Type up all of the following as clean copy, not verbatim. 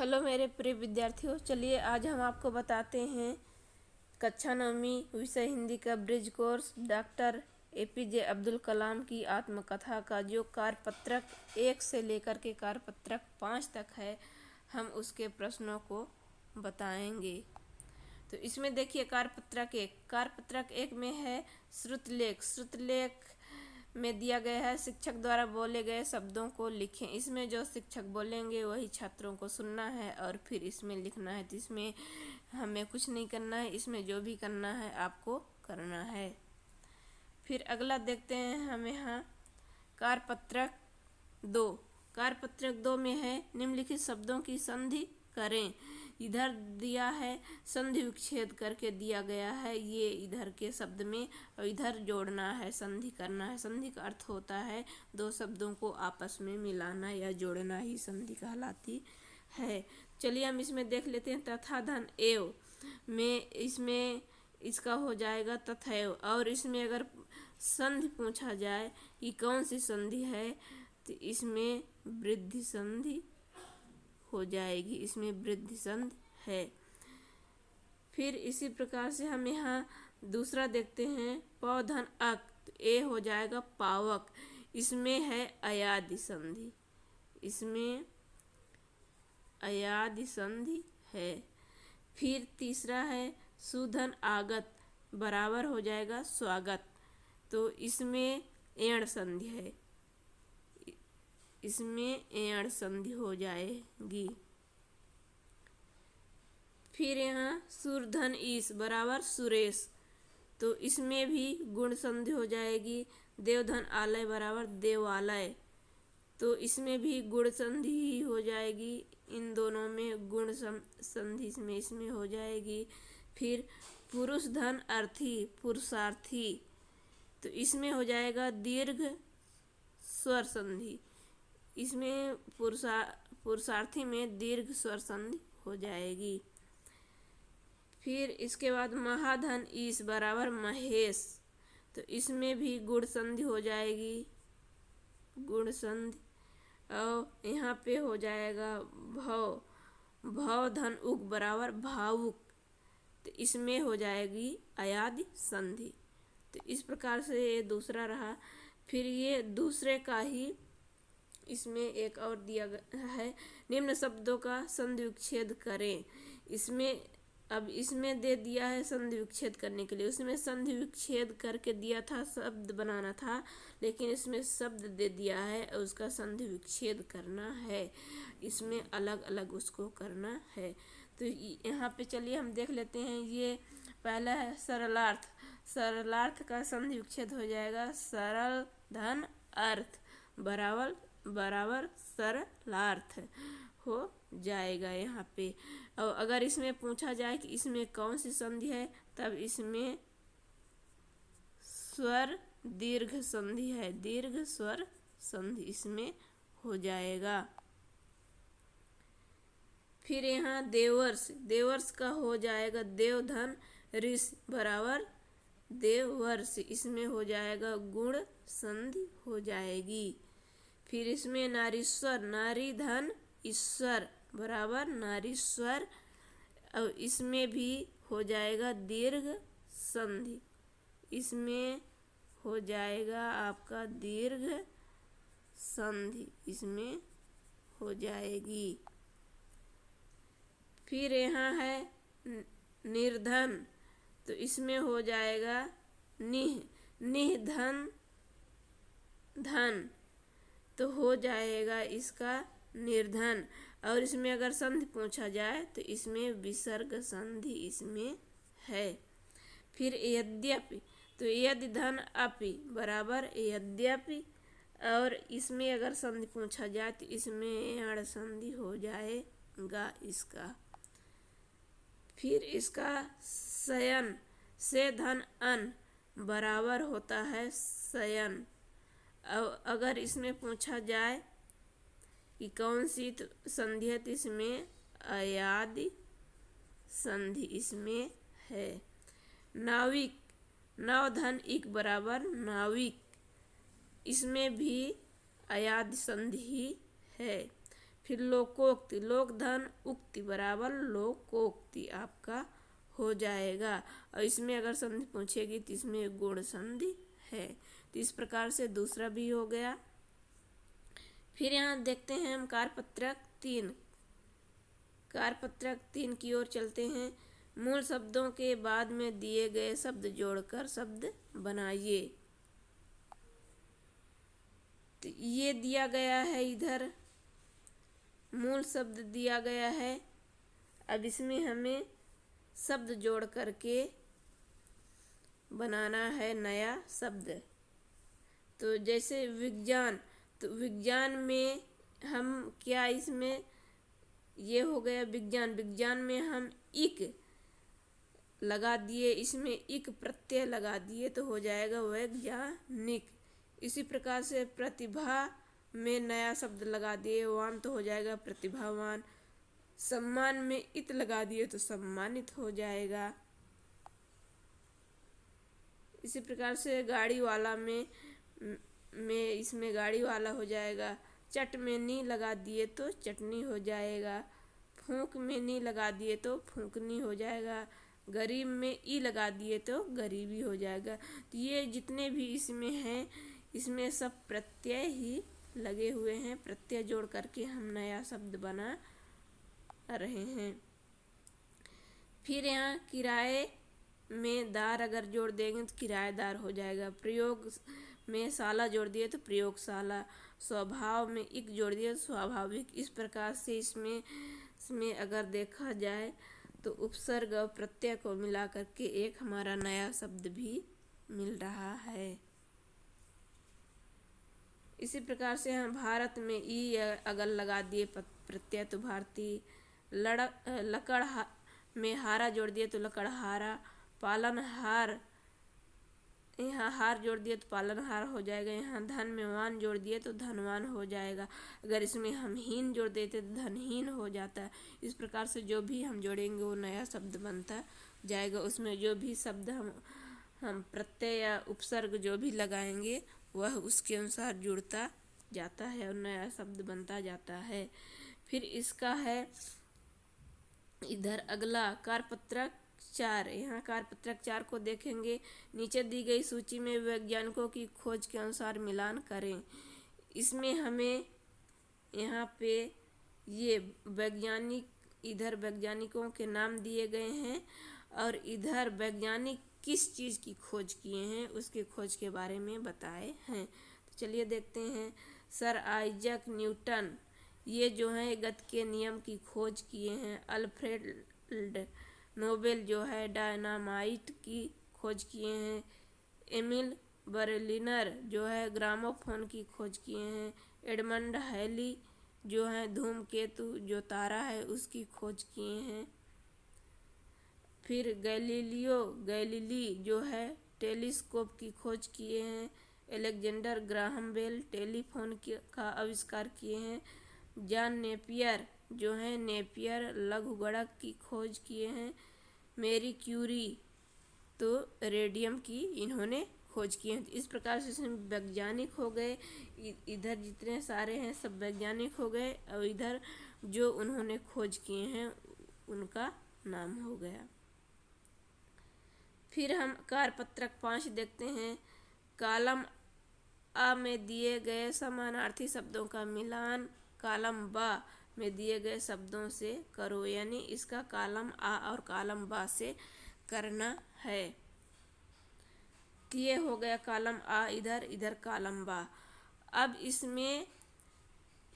Hello मेरे प्रिय विद्यार्थियों, चलिए आज हम आपको बताते हैं कक्षा 9वीं विषय हिंदी का bridge course doctor APJ Abdul Kalam की आत्मकथा का जो कार्यपत्रक 1 से लेकर के कार्यपत्रक 5 तक है, हम उसके प्रश्नों को बताएंगे। तो इसमें देखिए कार्यपत्रक एक में है श्रुतलेख में दिया गया है शिक्षक द्वारा बोले गए शब्दों को लिखें। इसमें जो शिक्षक बोलेंगे वही छात्रों को सुनना है और फिर इसमें लिखना है। तो इसमें हमें कुछ नहीं करना है, इसमें जो भी करना है आपको करना है। फिर अगला देखते हैं हम यहाँ कार्यपत्रक 2 में है निम्नलिखित शब्दों की संधि करें। इधर दिया है संधि विच्छेद करके दिया गया है, ये इधर के शब्द में, और इधर जोड़ना है, संधि करना है। संधि का अर्थ होता है दो शब्दों को आपस में मिलाना या जोड़ना ही संधि कहलाती है। चलिए हम इसमें देख लेते हैं तथा धन एव में, इसमें इसका हो जाएगा तथैव। और इसमें अगर संधि पूछा जाए कि कौन सी संधि है तो इसमें वृद्धि संधि हो जाएगी, इसमें वृद्धि संधि है। फिर इसी प्रकार से हम यहाँ दूसरा देखते हैं पौधन अक, तो ए हो जाएगा पावक, इसमें है अयादि संधि, इसमें अयादि संधि है। फिर तीसरा है सुधन आगत बराबर हो जाएगा स्वागत, तो इसमें एण संधि है, इसमें एण संधि हो जाएगी। फिर यहाँ सुरधन ईस बराबर सुरेश, तो इसमें भी गुण संधि हो जाएगी। देवधन आलय बराबर देवालय, तो इसमें भी गुण संधि ही हो जाएगी। इन दोनों में गुण संधि इसमें हो जाएगी। फिर पुरुष धन अर्थी पुरुषार्थी, तो इसमें हो जाएगा दीर्घ स्वर संधि, इसमें पुरुषार्थी में दीर्घ स्वर संधि हो जाएगी। फिर इसके बाद महाधन ईश बराबर महेश, तो इसमें भी गुण संधि हो जाएगी, गुण संधि। और यहाँ पे हो जाएगा भव धन उक बराबर भावुक, तो इसमें हो जाएगी अयादि संधि। तो इस प्रकार से ये दूसरा रहा। फिर ये दूसरे का ही इसमें एक और दिया गया है निम्न शब्दों का संधि विच्छेद करें। इसमें दे दिया है संधि विच्छेद करने के लिए, उसमें संधि विच्छेद करके दिया था, शब्द बनाना था, लेकिन इसमें शब्द दे दिया है और उसका संधि विच्छेद करना है, इसमें अलग अलग उसको करना है। तो यहाँ पे चलिए हम देख लेते हैं। ये पहला है सरलार्थ का संधि विच्छेद हो जाएगा सरल धन अर्थ बराबर सरलार्थ हो जाएगा यहाँ पे। और अगर इसमें पूछा जाए कि इसमें कौन सी संधि है, तब इसमें स्वर दीर्घ संधि है, दीर्घ स्वर संधि इसमें हो जाएगा। फिर यहाँ देवर्ष का हो जाएगा देवधन ऋष बराबर देवर्ष, इसमें हो जाएगा गुण संधि हो जाएगी। फिर इसमें नारीश्वर नारी धन ईश्वर बराबर नारीश्वर, और इसमें भी हो जाएगा दीर्घ संधि, इसमें हो जाएगा आपका दीर्घ संधि, इसमें हो जाएगी। फिर यहाँ है निर्धन, तो इसमें हो जाएगा निधन धन, तो हो जाएगा इसका निर्धन। और इसमें अगर संधि पूछा जाए तो इसमें विसर्ग संधि इसमें है। फिर यद्यपि, तो यदि धन अपि बराबर यद्यपि, और इसमें अगर संधि पूछा जाए तो इसमें अण संधि हो जाएगा इसका। फिर इसका शयन से धन अन बराबर होता है शयन। और अगर इसमें पूछा जाए कि कौन सी संधि है तो इसमें अयादि संधि इसमें है। नाविक नवधन इक बराबर नाविक, इसमें भी अयादि संधि ही है। फिर लोकोक्ति, लोक धन उक्ति बराबर लोकोक्ति आपका हो जाएगा। और इसमें अगर संधि पूछेगी तो इसमें गुण संधि है। तो इस प्रकार से दूसरा भी हो गया। फिर यहाँ देखते हैं हम कार्यपत्रक 3। कार्यपत्रक 3 की ओर चलते हैं। मूल शब्दों के बाद में दिए गए शब्द जोड़कर शब्द बनाइए। तो ये दिया गया है, इधर मूल शब्द दिया गया है। अब इसमें हमें शब्द जोड़ करके बनाना है नया शब्द। तो जैसे विज्ञान, तो विज्ञान में हम क्या, इसमें ये हो गया विज्ञान। विज्ञान में हम इक लगा दिए, इसमें इक प्रत्यय लगा दिए तो हो जाएगा वैज्ञानिक। इसी प्रकार से प्रतिभा में नया शब्द लगा दिए, वान तो हो जाएगा प्रतिभावान। सम्मान में इत लगा दिए तो सम्मानित हो जाएगा। इसी प्रकार से गाड़ी वाला में इसमें गाड़ी वाला हो जाएगा। चट में नी लगा दिए तो चटनी हो जाएगा। फूंक में नी लगा दिए तो फूंकनी हो जाएगा। गरीब में ई लगा दिए तो गरीबी हो जाएगा। तो ये जितने भी इसमें हैं, इसमें सब प्रत्यय ही लगे हुए हैं। प्रत्यय जोड़ करके हम नया शब्द बना रहे हैं। फिर यहाँ किराए में दार अगर जोड़ देंगे तो किराएदार हो जाएगा। प्रयोग में शाला जोड़ दिए तो प्रयोगशाला। स्वभाव में इक जोड़ दिए तो स्वाभाविक। इस प्रकार से इसमें अगर देखा जाए तो उपसर्ग और प्रत्यय को मिला करके एक हमारा नया शब्द भी मिल रहा है। इसी प्रकार से हम भारत में ई अगर लगा दिए प्रत्यय तो भारतीय। लकड़ में हारा जोड़ दिए तो लकड़हारा। पालनहार, यहाँ हार जोड़ दिए तो पालनहार हो जाएगा। यहाँ धन में वान जोड़ दिए तो धनवान हो जाएगा। अगर इसमें हम हीन जोड़ देते तो धनहीन हो जाता है। इस प्रकार से जो भी हम जोड़ेंगे वो नया शब्द बनता जाएगा। उसमें जो भी शब्द हम प्रत्यय या उपसर्ग जो भी लगाएंगे वह उसके अनुसार जुड़ता जाता है और नया शब्द बनता जाता है। फिर इसका है इधर अगला कार्यपत्रक 4। यहाँ कार्यपत्रक 4 को देखेंगे। नीचे दी गई सूची में वैज्ञानिकों की खोज के अनुसार मिलान करें। इसमें हमें यहाँ पे ये वैज्ञानिक, इधर वैज्ञानिकों के नाम दिए गए हैं और इधर वैज्ञानिक किस चीज़ की खोज किए हैं उसके खोज के बारे में बताए हैं। तो चलिए देखते हैं। सर आइजैक न्यूटन, ये जो है गति के नियम की खोज किए हैं। अल्फ्रेड नोबेल जो है डायनामाइट की खोज किए हैं। एमिल बर्लिनर जो है ग्रामोफोन की खोज किए हैं। एडमंड हैली जो है धूमकेतु जो तारा है उसकी खोज किए हैं। फिर गैलीलियो गैलीली जो है टेलीस्कोप की खोज किए हैं। एलेक्जेंडर ग्राहम बेल टेलीफोन का आविष्कार किए हैं। जॉन नेपियर जो है नेपियर लघुगणक की खोज किए हैं। मैरी क्यूरी तो रेडियम की इन्होंने खोज किए हैं। इस प्रकार से इसमें वैज्ञानिक हो गए। इधर जितने सारे हैं सब वैज्ञानिक हो गए और इधर जो उन्होंने खोज किए हैं उनका नाम हो गया। फिर हम कार्यपत्रक 5 देखते हैं। कॉलम अ में दिए गए समानार्थी शब्दों का मिलान कॉलम ब में दिए गए शब्दों से करो, यानी इसका कॉलम आ और कॉलम बा से करना है। ये हो गया कॉलम आ इधर कॉलम बा। अब इसमें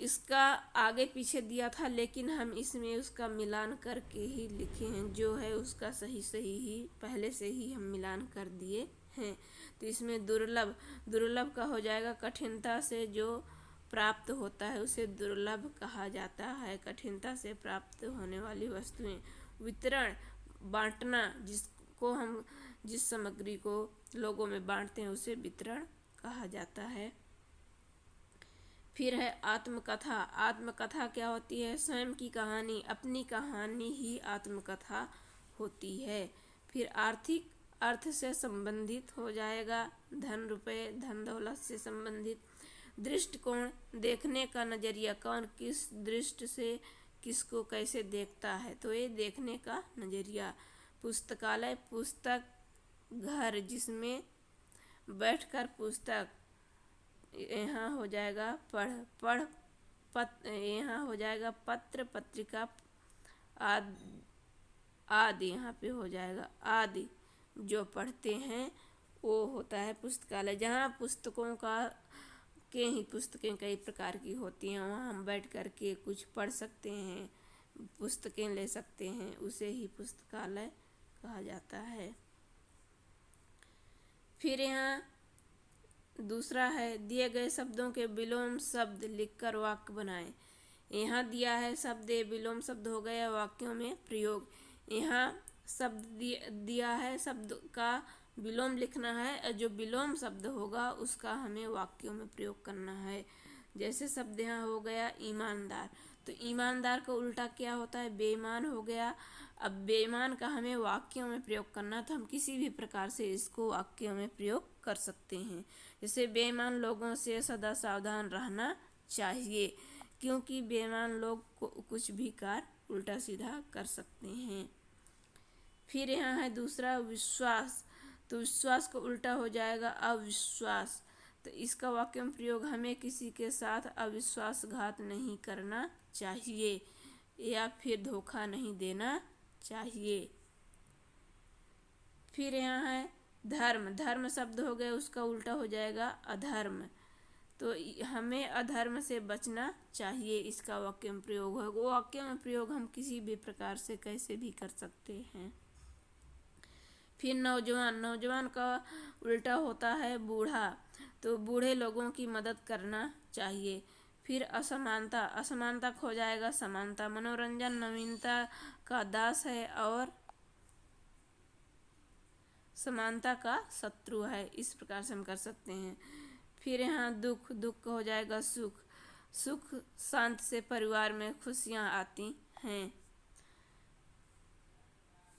इसका आगे पीछे दिया था लेकिन हम इसमें उसका मिलान करके ही लिखे हैं। जो है उसका सही ही पहले से ही हम मिलान कर दिए हैं। तो इसमें दुर्लभ का हो जाएगा कठिनता से जो प्राप्त होता है उसे दुर्लभ कहा जाता है। कठिनता से प्राप्त होने वाली वस्तुएं। वितरण बांटना, जिस सामग्री को लोगों में बांटते हैं उसे वितरण कहा जाता है। फिर है आत्मकथा। आत्मकथा क्या होती है? स्वयं की कहानी, अपनी कहानी ही आत्मकथा होती है। फिर आर्थिक, अर्थ से संबंधित हो जाएगा। धन रुपए धन दौलत से संबंधित। दृष्टिकोण, देखने का नज़रिया, कौन किस दृष्टि से किसको कैसे देखता है, तो ये देखने का नज़रिया। पुस्तकालय, पुस्तक घर जिसमें बैठकर पुस्तक, यहाँ हो जाएगा यहाँ हो जाएगा पत्र पत्रिका आदि, यहाँ पे हो जाएगा आदि जो पढ़ते हैं वो होता है पुस्तकालय। जहाँ पुस्तकों के ही पुस्तकें कई प्रकार की होती हैं, वहाँ हम बैठ कर के कुछ पढ़ सकते हैं, पुस्तकें ले सकते हैं, उसे ही पुस्तकालय कहा जाता है। फिर यहाँ दूसरा है, दिए गए शब्दों के विलोम शब्द लिखकर वाक्य बनाएं। यहाँ दिया है शब्द, विलोम शब्द हो गया वाक्यों में प्रयोग। यहाँ शब्द दिया है, शब्द का विलोम लिखना है और जो विलोम शब्द होगा उसका हमें वाक्यों में प्रयोग करना है। जैसे शब्द यहाँ हो गया ईमानदार, तो ईमानदार का उल्टा क्या होता है, बेईमान हो गया। अब बेईमान का हमें वाक्यों में प्रयोग करना, तो हम किसी भी प्रकार से इसको वाक्यों में प्रयोग कर सकते हैं। जैसे बेईमान लोगों से सदा सावधान रहना चाहिए, क्योंकि बेईमान लोग कुछ भी कार्य उल्टा सीधा कर सकते हैं। फिर यहाँ है दूसरा विश्वास, तो विश्वास का उल्टा हो जाएगा अविश्वास। तो इसका वाक्य में प्रयोग, हमें किसी के साथ अविश्वासघात नहीं करना चाहिए या फिर धोखा नहीं देना चाहिए। फिर यहाँ है धर्म, धर्म शब्द हो गया, उसका उल्टा हो जाएगा अधर्म। तो हमें अधर्म से बचना चाहिए, इसका वाक्य में प्रयोग है। वो वाक्य में प्रयोग हम किसी भी प्रकार से कैसे भी कर सकते हैं। फिर नौजवान, नौजवान का उल्टा होता है बूढ़ा, तो बूढ़े लोगों की मदद करना चाहिए। फिर असमानता, असमानता खो जाएगा समानता। मनोरंजन नवीनता का दास है और समानता का शत्रु है, इस प्रकार से हम कर सकते हैं। फिर यहाँ दुख, दुख हो जाएगा सुख, सुख शांत से परिवार में खुशियाँ आती हैं।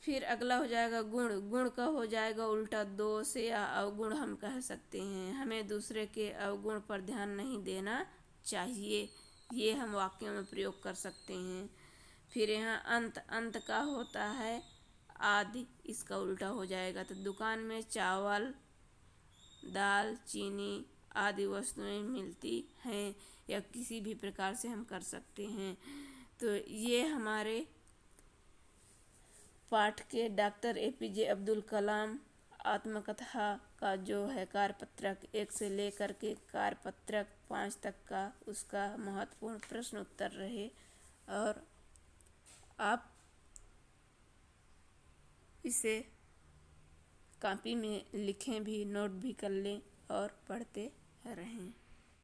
फिर अगला हो जाएगा गुण, गुण का हो जाएगा उल्टा दोष या अवगुण हम कह सकते हैं। हमें दूसरे के अवगुण पर ध्यान नहीं देना चाहिए, ये हम वाक्यों में प्रयोग कर सकते हैं। फिर यहाँ अंत, अंत का होता है आदि, इसका उल्टा हो जाएगा। तो दुकान में चावल, दाल, चीनी आदि वस्तुएं मिलती हैं, या किसी भी प्रकार से हम कर सकते हैं। तो ये हमारे पाठ के डॉक्टर APJ अब्दुल कलाम आत्मकथा का जो है कार्यपत्रक 1 से लेकर के कार्यपत्रक 5 तक का उसका महत्वपूर्ण प्रश्न उत्तर रहे, और आप इसे कॉपी में लिखें भी, नोट भी कर लें और पढ़ते रहें।